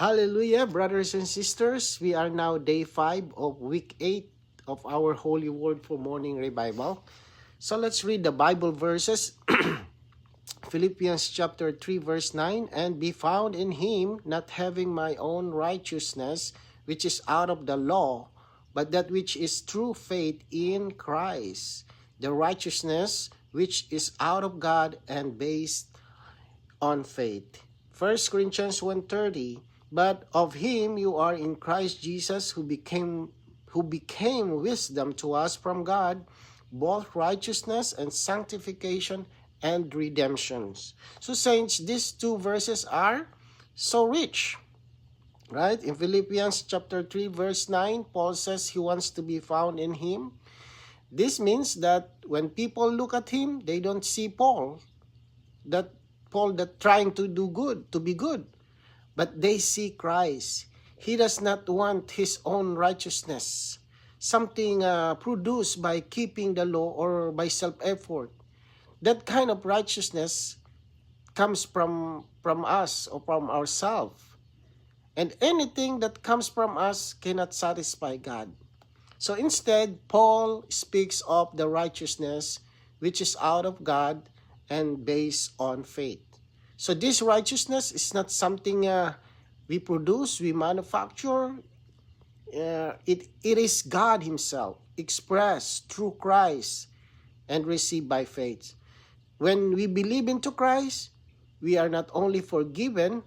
Hallelujah, brothers and sisters. We are now day 5 of week 8 of our Holy Word for Morning Revival. So let's read the Bible verses. Philippians chapter 3 verse 9, and be found in him, not having my own righteousness, which is out of the law, but that which is through faith in Christ, the righteousness which is out of God and based on faith. 1 Corinthians 1:30, but of him you are in Christ Jesus, who became wisdom to us from God, both righteousness and sanctification and redemptions. So saints, these two verses are so rich, right? In Philippians chapter 3 verse 9, Paul says he wants to be found in him. This means that when people look at him, they don't see Paul that trying to do good, to be good, but they see Christ. He does not want his own righteousness, something produced by keeping the law or by self-effort. That kind of righteousness comes from us or from ourselves. And anything that comes from us cannot satisfy God. So instead, Paul speaks of the righteousness which is out of God and based on faith. So this righteousness is not something we produce, we manufacture. It is God himself, expressed through Christ and received by faith. When we believe into Christ, we are not only forgiven,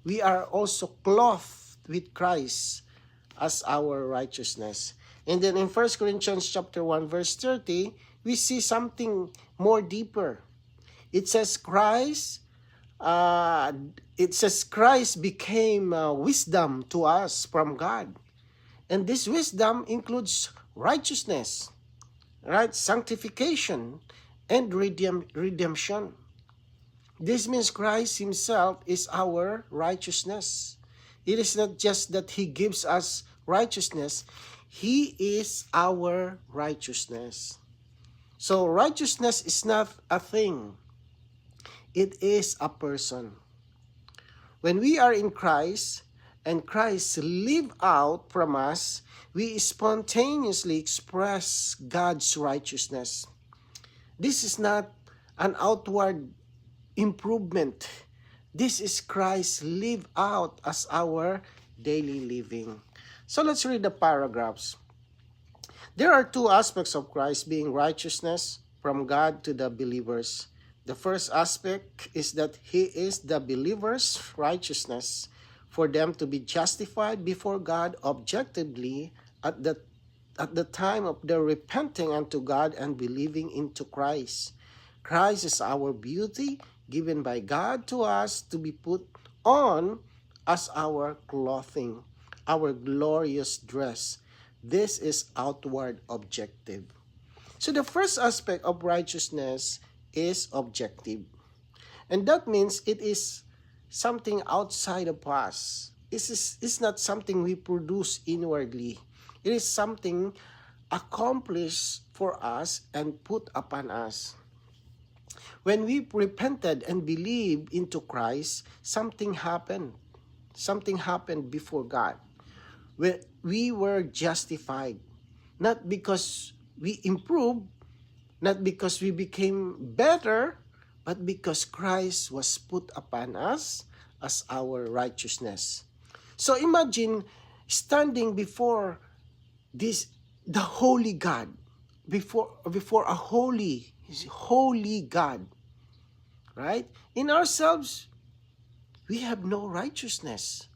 we are also clothed with Christ as our righteousness. And then in 1 Corinthians chapter 1 verse 30, we see something more deeper. It says Christ became wisdom to us from God. And this wisdom includes righteousness, right? Sanctification and redemption. This means Christ himself is our righteousness. It is not just that he gives us righteousness, he is our righteousness. So righteousness is not a thing. It is a person. When we are in Christ and Christ lives out from us, we spontaneously express God's righteousness. This is not an outward improvement. This is Christ live out as our daily living. So let's read the paragraphs. There are two aspects of Christ being righteousness from God to the believers. The first aspect is that he is the believer's righteousness for them to be justified before God objectively at the time of their repenting unto God and believing into Christ. Christ is our beauty given by God to us to be put on as our clothing, our glorious dress. This is outward objective. So the first aspect of righteousness is objective. And that means it is something outside of us. It's not something we produce inwardly. It is something accomplished for us and put upon us. When we repented and believed into Christ, something happened. Something happened before God. We were justified. Not because we improved, not because we became better, but because Christ was put upon us as our righteousness. So imagine standing before the holy God, before a holy God, right? In ourselves, we have no righteousness,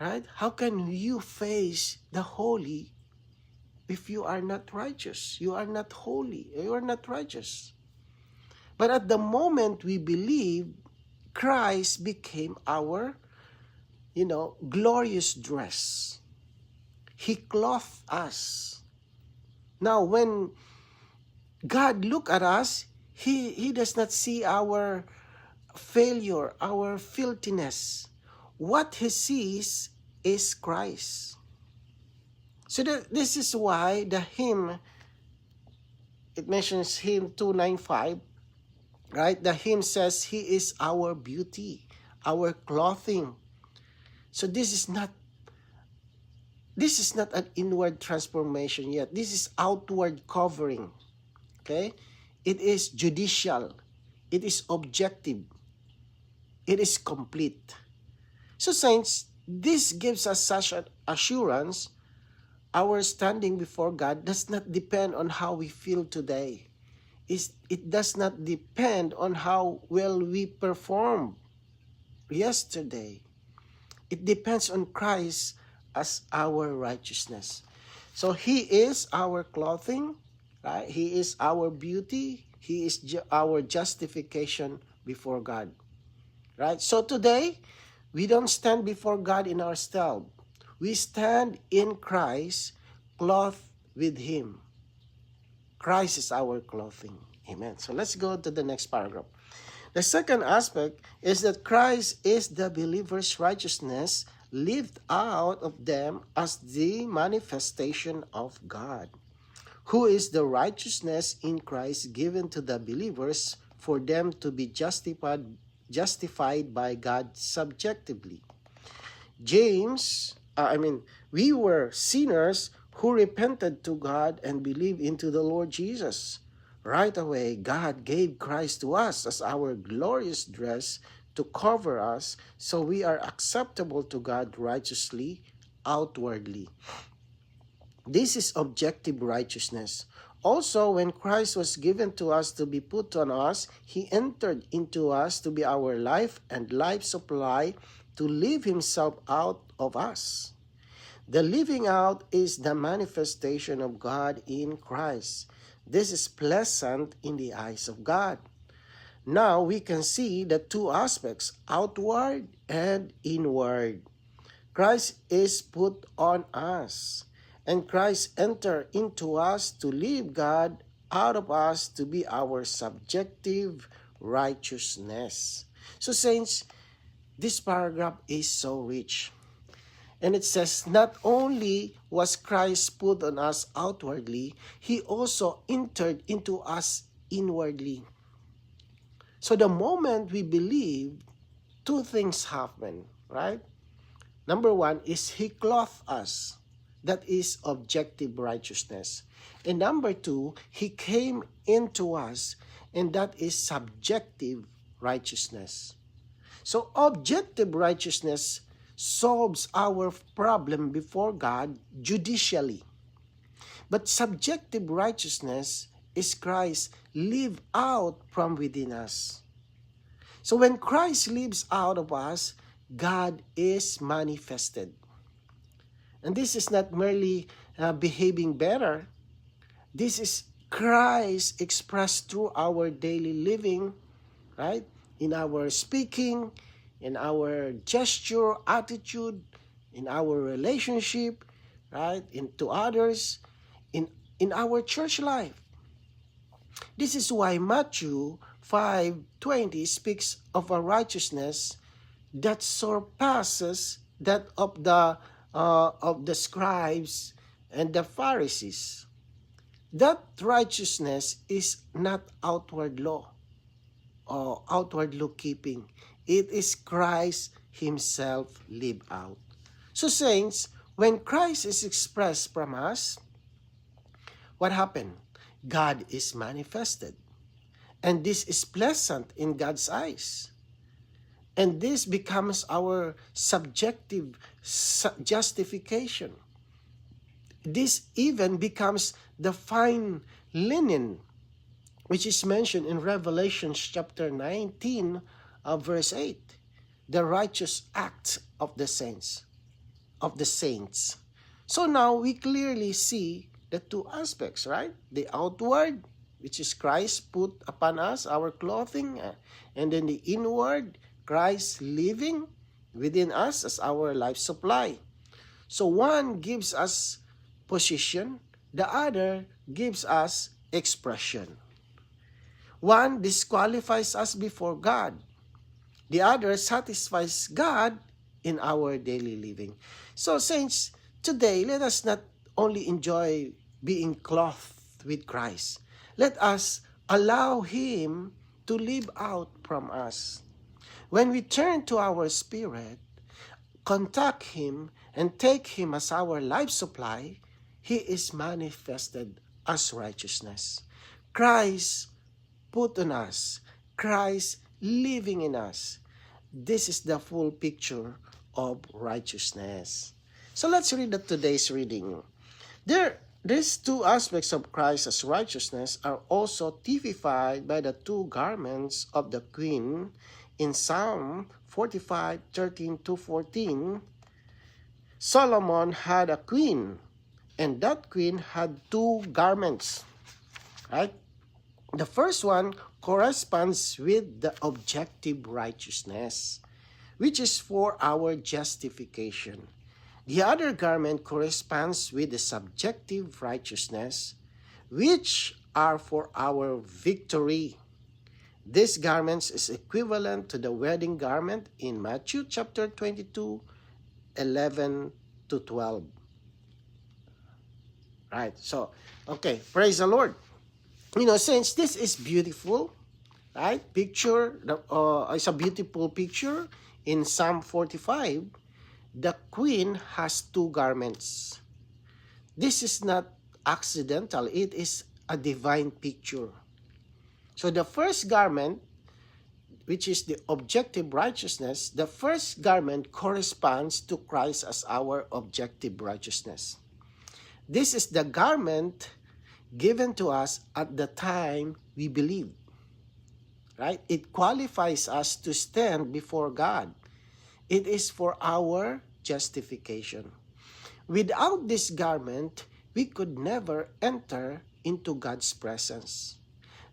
right? How can you face the holy if you are not righteous? You are not holy. You are not righteous. But at the moment we believe, Christ became our, glorious dress. He clothed us. Now, when God look at us, He does not see our failure, our filthiness. What He sees is Christ. So this is why the hymn, it mentions hymn 295, right? The hymn says He is our beauty, our clothing. So this is not an inward transformation yet. This is outward covering. Okay? It is judicial. It is objective. It is complete. So saints, this gives us such an assurance. Our standing before God does not depend on how we feel today. It does not depend on how well we performed yesterday. It depends on Christ as our righteousness. So He is our clothing, right? He is our beauty. He is our justification before God, right? So today, we don't stand before God in ourselves. We stand in Christ, clothed with Him. Christ is our clothing. Amen. So let's go to the next paragraph. The second aspect is that Christ is the believer's righteousness lived out of them as the manifestation of God, who is the righteousness in Christ given to the believers for them to be justified by God subjectively. We were sinners who repented to God and believed into the Lord Jesus. Right away, God gave Christ to us as our glorious dress to cover us, so we are acceptable to God righteously, outwardly. This is objective righteousness. Also, when Christ was given to us to be put on us, He entered into us to be our life and life supply, to live Himself out of us. The living out is the manifestation of God in Christ. This is pleasant in the eyes of God. Now we can see the two aspects, outward and inward. Christ is put on us, and Christ entered into us to live God out of us to be our subjective righteousness. So saints, this paragraph is so rich. And it says, not only was Christ put on us outwardly, He also entered into us inwardly. So the moment we believe, two things happen, right? Number one is He clothed us. That is objective righteousness. And number two, He came into us, and that is subjective righteousness. So objective righteousness solves our problem before God judicially. But subjective righteousness is Christ live out from within us. So when Christ lives out of us, God is manifested. And this is not merely behaving better. This is Christ expressed through our daily living, right? In our speaking, in our gesture, attitude, in our relationship, right? To others, in our church life. This is why Matthew 5:20 speaks of a righteousness that surpasses that of the scribes and the Pharisees. That righteousness is not outward law or outward law keeping. It is Christ Himself lived out. So saints, when Christ is expressed from us, what happened? God is manifested. And this is pleasant in God's eyes. And this becomes our subjective justification. This even becomes the fine linen, which is mentioned in Revelation chapter 19, verse 8. The righteous act of the saints. So now we clearly see the two aspects, right? The outward, which is Christ put upon us, our clothing, and then the inward, Christ living within us as our life supply. So one gives us position, the other gives us expression. One disqualifies us before God. The other satisfies God in our daily living. So saints, today let us not only enjoy being clothed with Christ. Let us allow Him to live out from us. When we turn to our spirit, contact Him and take Him as our life supply, He is manifested as righteousness. Christ put on us, Christ living in us. This is the full picture of righteousness. So let's read today's reading. These two aspects of Christ as righteousness are also typified by the two garments of the queen in Psalm 45, 13-14. Solomon had a queen, and that queen had two garments. Right? The first one corresponds with the objective righteousness, which is for our justification. The other garment corresponds with the subjective righteousness, which are for our victory. These garments is equivalent to the wedding garment in Matthew chapter 22, 11-12. Right, so, okay, praise the Lord. Since this is beautiful, right, picture, it's a beautiful picture in Psalm 45, the queen has two garments. This is not accidental. It is a divine picture. So the first garment, which is the objective righteousness, the first garment corresponds to Christ as our objective righteousness. This is the garment given to us at the time we believe. Right? It qualifies us to stand before God. It is for our justification. Without this garment, we could never enter into God's presence.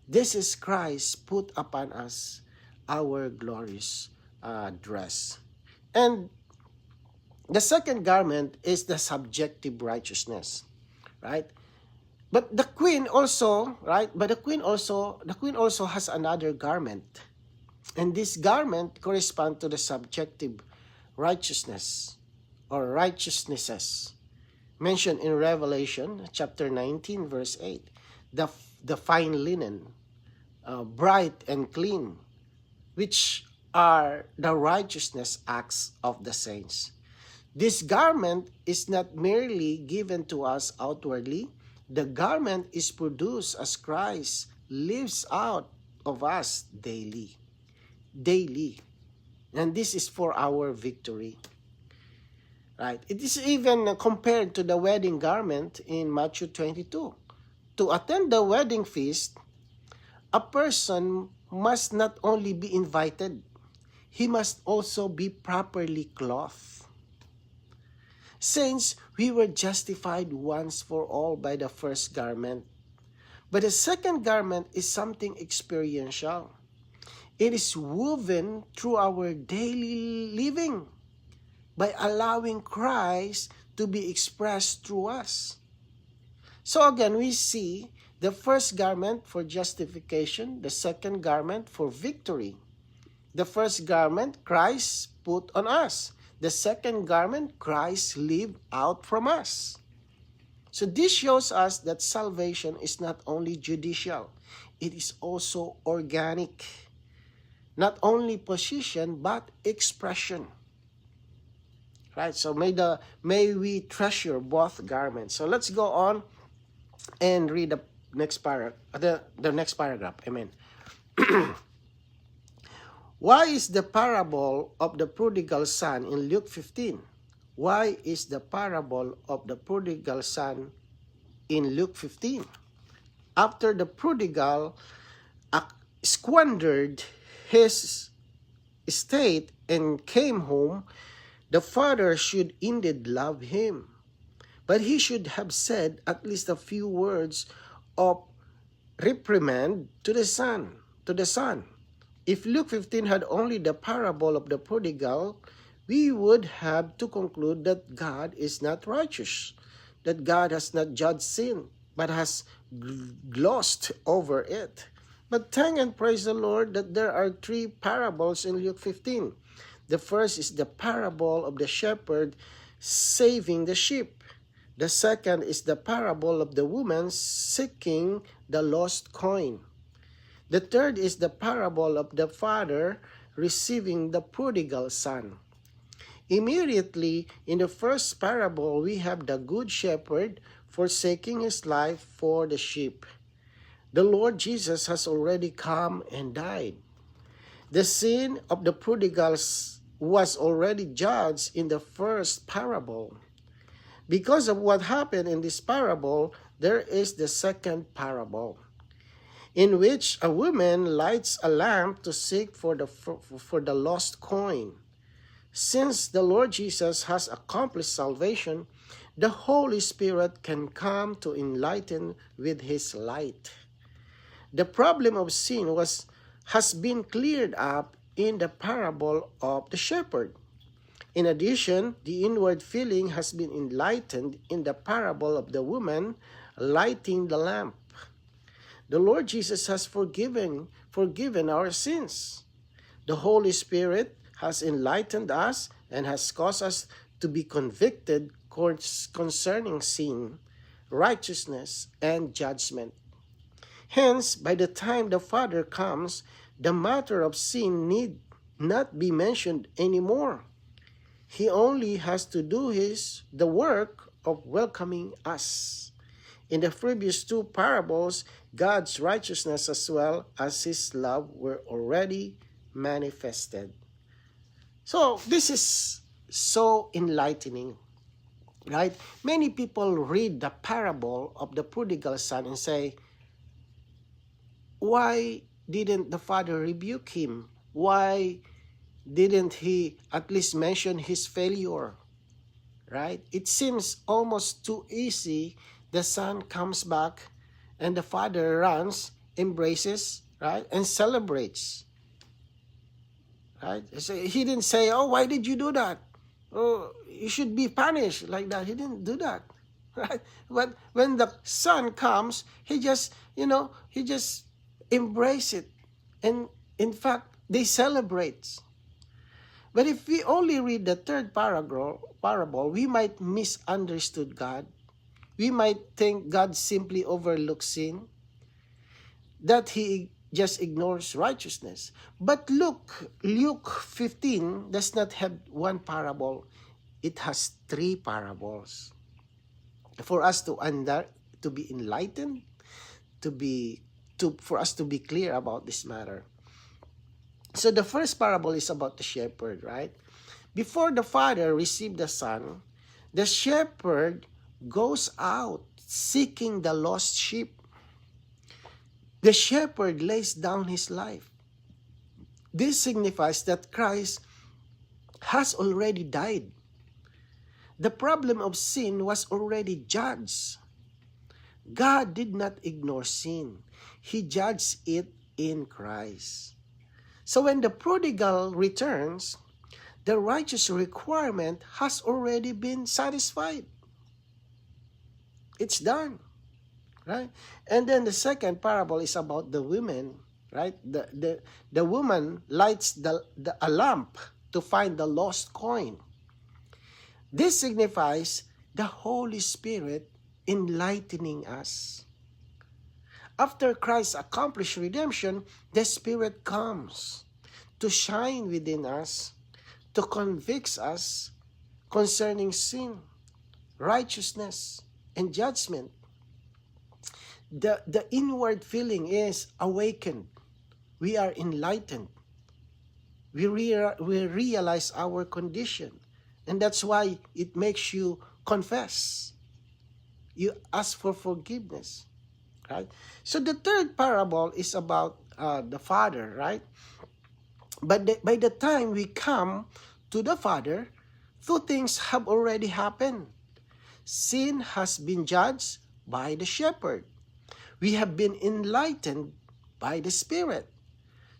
This is Christ put upon us, our glorious dress. And the second garment is the subjective righteousness, right? But the queen also, right? But the queen also has another garment. And this garment corresponds to the subjective righteousness or righteousnesses mentioned in Revelation chapter 19 verse 8. The fine linen, bright and clean, which are the righteousness acts of the saints. This garment is not merely given to us outwardly. The garment is produced as Christ lives out of us daily. And this is for our victory. Right? It is even compared to the wedding garment in Matthew 22. To attend the wedding feast, a person must not only be invited, he must also be properly clothed. Since we were justified once for all by the first garment. But the second garment is something experiential. It is woven through our daily living by allowing Christ to be expressed through us. So again, we see the first garment for justification, the second garment for victory. The first garment, Christ put on us. The second garment, Christ lived out from us. So this shows us that salvation is not only judicial, it is also organic. Not only position, but expression. Right? So may we treasure both garments. So let's go on and read the next paragraph. Amen. Why is the parable of the prodigal son in Luke 15? Why is the parable of the prodigal son in Luke 15? After the prodigal squandered his estate and came home, the father should indeed love him. But he should have said at least a few words of reprimand to the son. If Luke 15 had only the parable of the prodigal, we would have to conclude that God is not righteous, that God has not judged sin, but has glossed over it. But thank and praise the Lord that there are three parables in Luke 15. The first is the parable of the shepherd saving the sheep. The second is the parable of the woman seeking the lost coin. The third is the parable of the father receiving the prodigal son. Immediately in the first parable, we have the good shepherd forsaking his life for the sheep. The Lord Jesus has already come and died. The sin of the prodigals was already judged in the first parable. Because of what happened in this parable, there is the second parable, in which a woman lights a lamp to seek for the lost coin. Since the Lord Jesus has accomplished salvation, the Holy Spirit can come to enlighten with His light. The problem of sin has been cleared up in the parable of the shepherd. In addition, the inward feeling has been enlightened in the parable of the woman lighting the lamp. The Lord Jesus has forgiven our sins. The Holy Spirit has enlightened us and has caused us to be convicted concerning sin, righteousness, and judgment. Hence, by the time the Father comes, the matter of sin need not be mentioned anymore. He only has to do the work of welcoming us. In the previous two parables, God's righteousness as well as His love were already manifested. So this is so enlightening, right? Many people read the parable of the prodigal son and say, why didn't the father rebuke him? Why didn't he at least mention his failure? Right? It seems almost too easy. The son comes back and the father runs, embraces, right, and celebrates. Right? So he didn't say, oh, why did you do that? Oh, you should be punished like that. He didn't do that. Right? But when the son comes, he just embrace it. And in fact, they celebrate. But if we only read the third parable, we might misunderstood God. We might think God simply overlooks sin, that He just ignores righteousness. But look, Luke 15 does not have one parable. It has three parables. For us to be enlightened, for us to be clear about this matter. So the first parable is about the shepherd, right? Before the father received the son, the shepherd goes out seeking the lost sheep. The shepherd lays down his life. This signifies that Christ has already died. The problem of sin was already judged. God did not ignore sin. He judged it in Christ. So when the prodigal returns, the righteous requirement has already been satisfied. It's done, right? And then the second parable is about the women, right? The woman lights a lamp to find the lost coin. This signifies the Holy Spirit enlightening us. After Christ accomplished redemption, the Spirit comes to shine within us, to convict us concerning sin, righteousness, and judgment. The inward feeling is awakened. We are enlightened. We realize our condition. And that's why it makes you confess. You ask for forgiveness. Right? So the third parable is about the father, right? But by the time we come to the father, two things have already happened. Sin has been judged by the shepherd. We have been enlightened by the Spirit.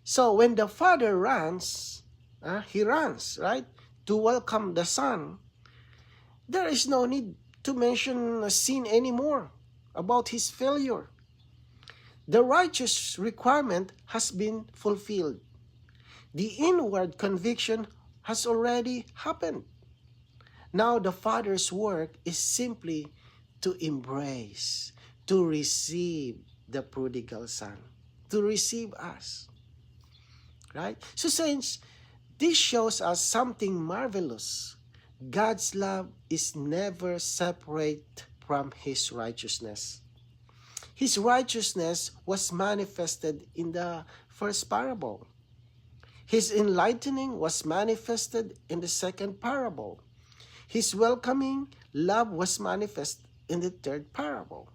So when the father runs, he runs, right, to welcome the son, there is no need to mention sin anymore about his failure. The righteous requirement has been fulfilled. The inward conviction has already happened. Now the Father's work is simply to embrace, to receive the prodigal son, to receive us. Right? So saints, this shows us something marvelous. God's love is never separate from His righteousness. His righteousness was manifested in the first parable. His enlightening was manifested in the second parable. His welcoming love was manifest in the third parable.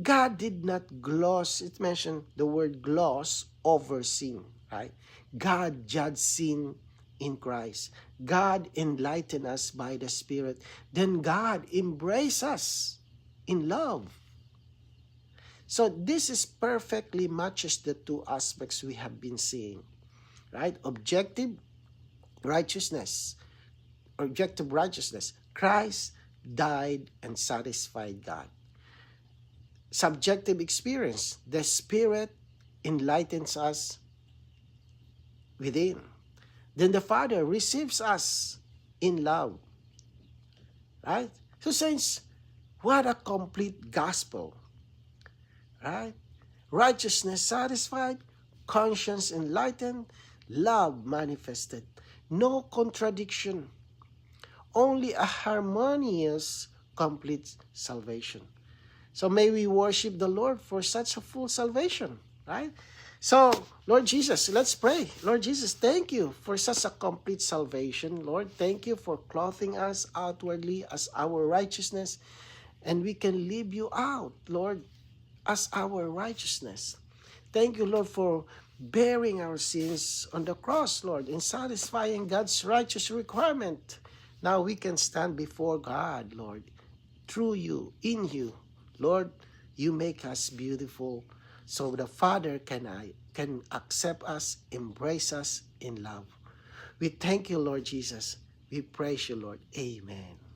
God did not gloss, it mentioned the word gloss over sin, right? God judged sin in Christ. God enlightened us by the Spirit. Then God embraced us in love. So this is perfectly matches the two aspects we have been seeing, right? Objective righteousness. Christ died and satisfied God. Subjective experience. The Spirit enlightens us within. Then the Father receives us in love. Right? So saints, what a complete gospel. Right? Righteousness satisfied, conscience enlightened, love manifested. No contradiction. Only a harmonious, complete salvation. So may we worship the Lord for such a full salvation, right? So, Lord Jesus, let's pray. Lord Jesus, thank you for such a complete salvation. Lord, thank you for clothing us outwardly as our righteousness, and we can live you out, Lord, as our righteousness. Thank you, Lord, for bearing our sins on the cross, Lord, and satisfying God's righteous requirement. Now we can stand before God, Lord, through you, in you. Lord, you make us beautiful so the Father can accept us, embrace us in love. We thank you, Lord Jesus. We praise you, Lord. Amen.